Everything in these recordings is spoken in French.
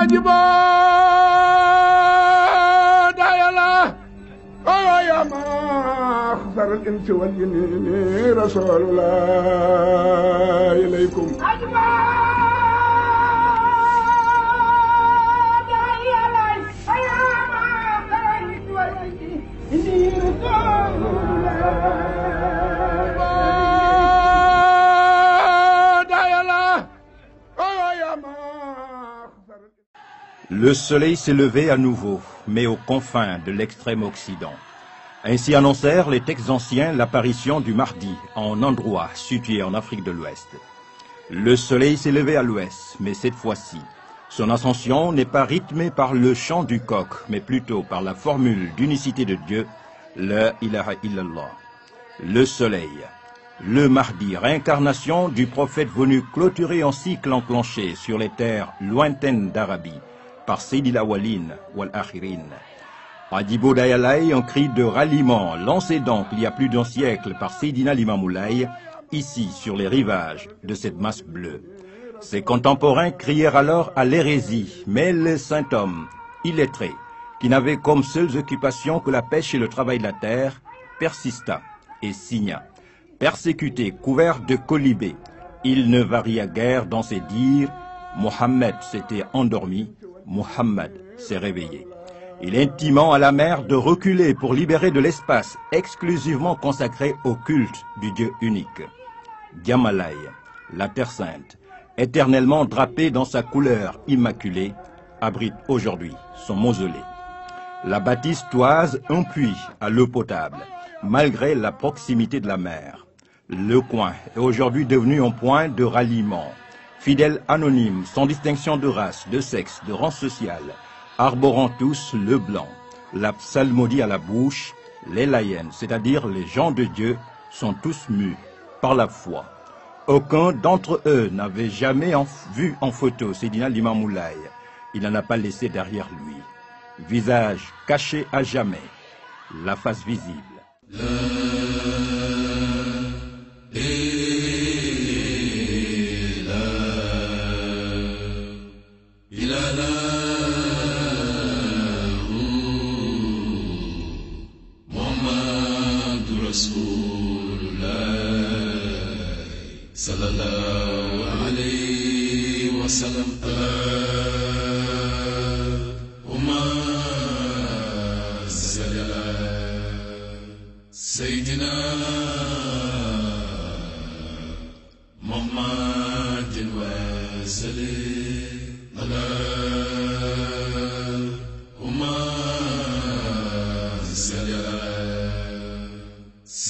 عجبا دايلا يا ما أخسر الإنس والجن رسول الله إليكم عجبا Le soleil s'est levé à nouveau, mais aux confins de l'extrême Occident. Ainsi annoncèrent les textes anciens l'apparition du Mahdi en endroit situé en Afrique de l'Ouest. Le soleil s'est levé à l'ouest, mais cette fois-ci, son ascension n'est pas rythmée par le chant du coq, mais plutôt par la formule d'unicité de Dieu, la ilaha illallah. Le soleil, le Mahdi, réincarnation du prophète venu clôturer un cycle enclenché sur les terres lointaines d'Arabie, par Sayyidil Awwalin wal Akhirin. Adibo Dayalay, un cri de ralliement lancé donc il y a plus d'un siècle par Seydina Limamoulaye, ici sur les rivages de cette masse bleue. Ses contemporains crièrent alors à l'hérésie, mais le saint homme, illettré, qui n'avait comme seules occupations que la pêche et le travail de la terre, persista et signa. Persécuté, couvert de colibés, il ne varia guère dans ses dires. Mohammed s'était endormi, Mohammed s'est réveillé. Il intimant à la mer de reculer pour libérer de l'espace exclusivement consacré au culte du Dieu unique. Diamalay, la Terre Sainte, éternellement drapée dans sa couleur immaculée, abrite aujourd'hui son mausolée. La bâtisse toise un puits à l'eau potable, malgré la proximité de la mer. Le coin est aujourd'hui devenu un point de ralliement. Fidèles anonymes, sans distinction de race, de sexe, de rang social, arborant tous le blanc, la psalmodie à la bouche, les laïens, c'est-à-dire les gens de Dieu, sont tous mus par la foi. Aucun d'entre eux n'avait jamais vu en photo Seydina Limamoulaye. Il n'en a pas laissé derrière lui. Visage caché à jamais, la face visible. Sallallahu alayhi wa sallam. Sayyidina Muhammadin wa sallim ala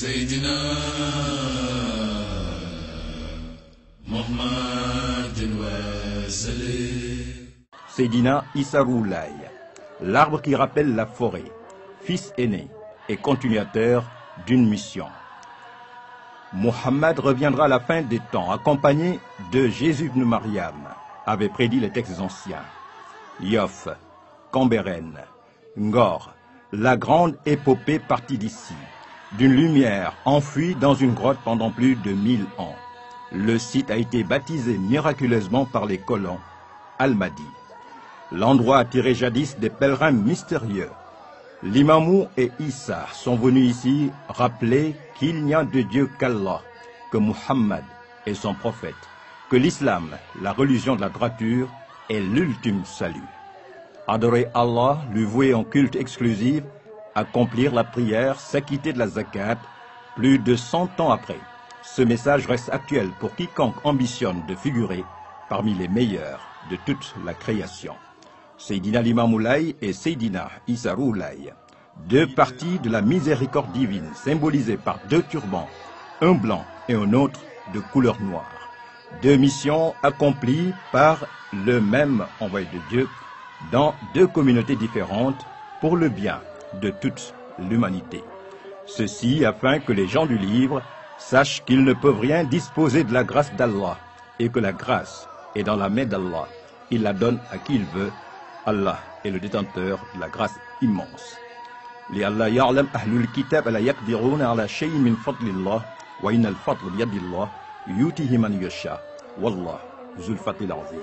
Sayyidina Seydina Issa Rouhou Laye, l'arbre qui rappelle la forêt, fils aîné et continuateur d'une mission. Mohammed reviendra à la fin des temps, accompagné de Jésus ibn Mariam, avait prédit les textes anciens. Yoff, Cambérène, Ngor, la grande épopée partie d'ici, d'une lumière enfouie dans une grotte pendant plus de 1000 ans. Le site a été baptisé miraculeusement par les colons, Al-Mahdi. L'endroit attirait jadis des pèlerins mystérieux. L'Imamou et Issa sont venus ici rappeler qu'il n'y a de Dieu qu'Allah, que Muhammad est son prophète, que l'islam, la religion de la droiture, est l'ultime salut. Adorer Allah, lui vouer en culte exclusif, accomplir la prière, s'acquitter de la zakat, plus de 100 ans après. Ce message reste actuel pour quiconque ambitionne de figurer parmi les meilleurs de toute la création. Seydina Limamoulaye et Seydina Issa Rouhou Laye, deux parties de la miséricorde divine symbolisées par deux turbans, un blanc et un autre de couleur noire. Deux missions accomplies par le même envoyé de Dieu dans deux communautés différentes pour le bien de toute l'humanité. Ceci afin que les gens du livre sachent qu'ils ne peuvent rien disposer de la grâce d'Allah et que la grâce est dans la main d'Allah. Il la donne à qui il veut. Allah est le détenteur de la grâce immense. لألا يعلم أهل الكتاب لا يقدرون على شيء من فضل الله وإن الفضل بيد الله يؤتيه من يشاء والله ذو الفضل العظيم.